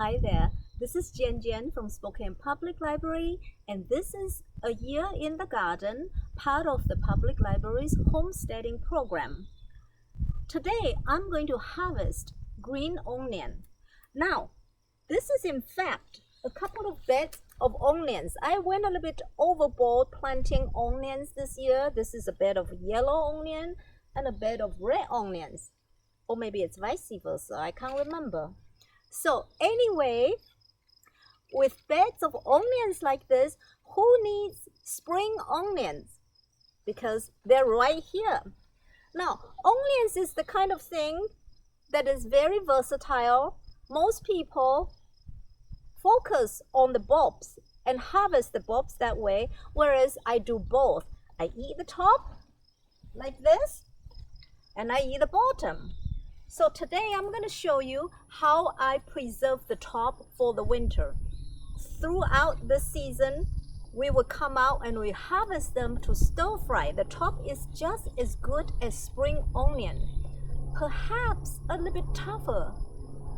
Hi there, this is Jian from Spokane Public Library, and this is A Year in the Garden, part of the Public Library's homesteading program. Today, I'm going to harvest green onion. Now, this is in fact a couple of beds of onions. I went a little bit overboard planting onions this year. This is a bed of yellow onion and a bed of red onions. Or maybe it's vice versa, I can't remember. So anyway, with beds of onions like this, who needs spring onions? Because they're right here. Now, onions is the kind of thing that is very versatile. Most people focus on the bulbs and harvest the bulbs that way, whereas I do both. I eat the top like this, and I eat the bottom. So today I'm going to show you how I preserve the top for the winter. Throughout the season, we will come out and we harvest them to stir fry. The top is just as good as spring onion, perhaps a little bit tougher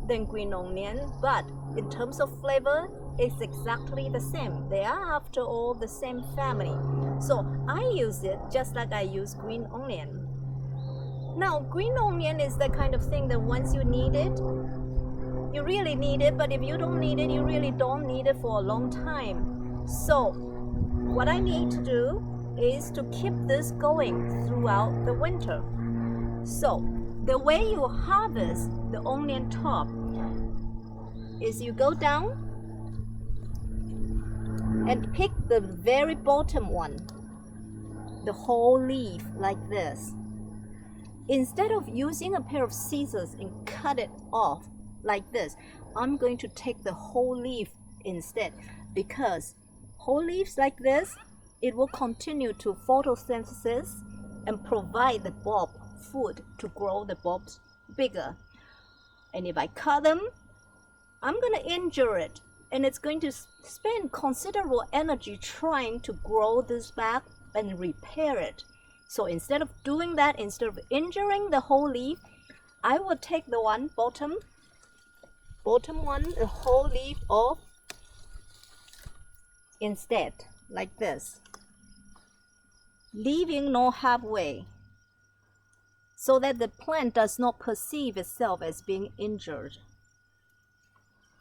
than green onion, but in terms of flavor, it's exactly the same. They are, after all, the same family. So I use it just like I use green onion. Now, green onion is the kind of thing that once you need it, you really need it, but if you don't need it, you really don't need it for a long time. So what I need to do is to keep this going throughout the winter. So the way you harvest the onion top is you go down and pick the very bottom one, the whole leaf like this. Instead of using a pair of scissors and cut it off like this, I'm going to take the whole leaf instead, because whole leaves like this, it will continue to photosynthesis and provide the bulb food to grow the bulbs bigger. And if I cut them, I'm going to injure it, and it's going to spend considerable energy trying to grow this back and repair it. So instead of doing that, instead of injuring the whole leaf, I will take the one bottom one, the whole leaf off instead, like this, leaving no halfway, so that the plant does not perceive itself as being injured.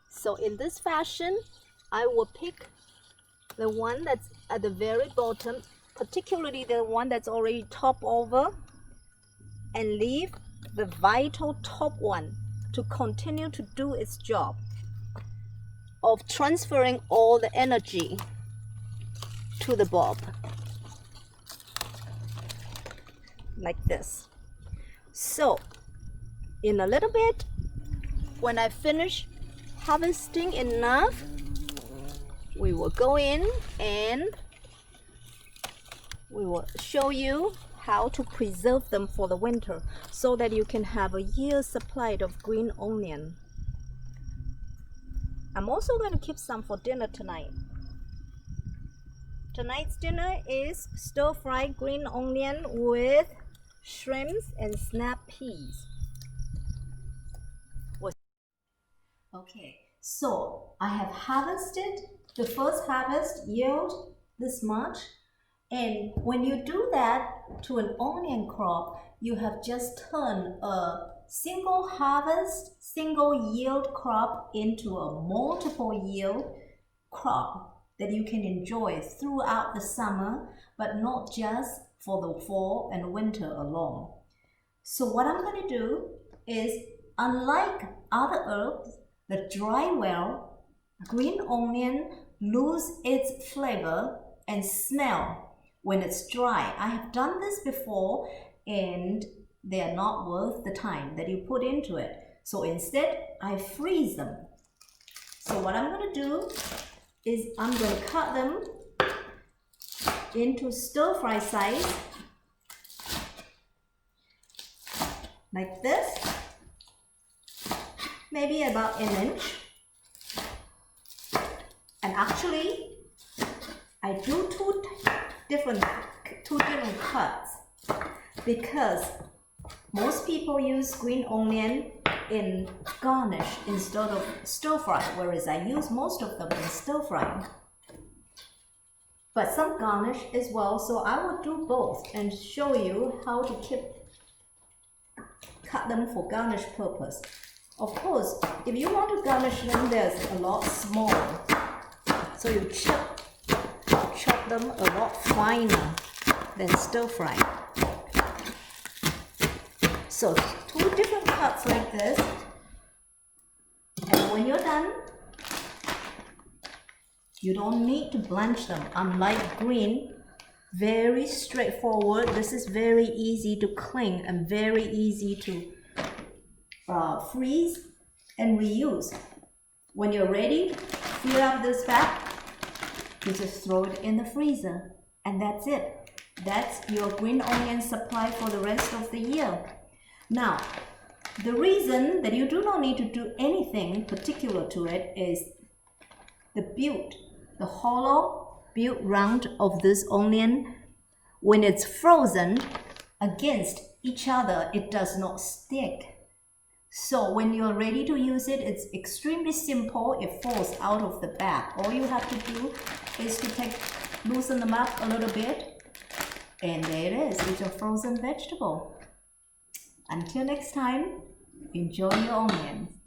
So in this fashion, I will pick the one that's at the very bottom, particularly the one that's already topped over, and leave the vital top one to continue to do its job of transferring all the energy to the bulb, like this. So in a little bit, when I finish harvesting enough, we will go in and we will show you how to preserve them for the winter so that you can have a year's supply of green onion. I'm also going to keep some for dinner tonight. Tonight's dinner is stir-fried green onion with shrimps and snap peas. Okay, so I have harvested. The first harvest yield this much. And when you do that to an onion crop, you have just turned a single harvest, single yield crop into a multiple yield crop that you can enjoy throughout the summer, but not just for the fall and winter alone. So what I'm going to do is, unlike other herbs that dry well, green onion lose its flavor and smell when it's dry. I have done this before, and they are not worth the time that you put into it. So instead, I freeze them. So what I'm going to do is I'm going to cut them into stir-fry size, like this, maybe about 1 inch. And actually, I do two different cuts, because most people use green onion in garnish instead of stir fry, whereas I use most of them in stir frying. But some garnish as well, so I will do both and show you how to cut them for garnish purpose. Of course, if you want to garnish them, there's a lot smaller. So you chop them a lot finer than stir fry. So 2 different cuts like this. And when you're done, you don't need to blanch them. Unlike green, very straightforward. This is very easy to clean and very easy to freeze and reuse. When you're ready, fill up this bag. You just throw it in the freezer, and that's it. That's your green onion supply for the rest of the year. Now, the reason that you do not need to do anything particular to it is the hollow built round of this onion, when it's frozen against each other, it does not stick. So when you're ready to use it, it's extremely simple. It falls out of the bag. All you have to do is to loosen them up a little bit, and there it is. It's your frozen vegetable. Until next time, enjoy your onions.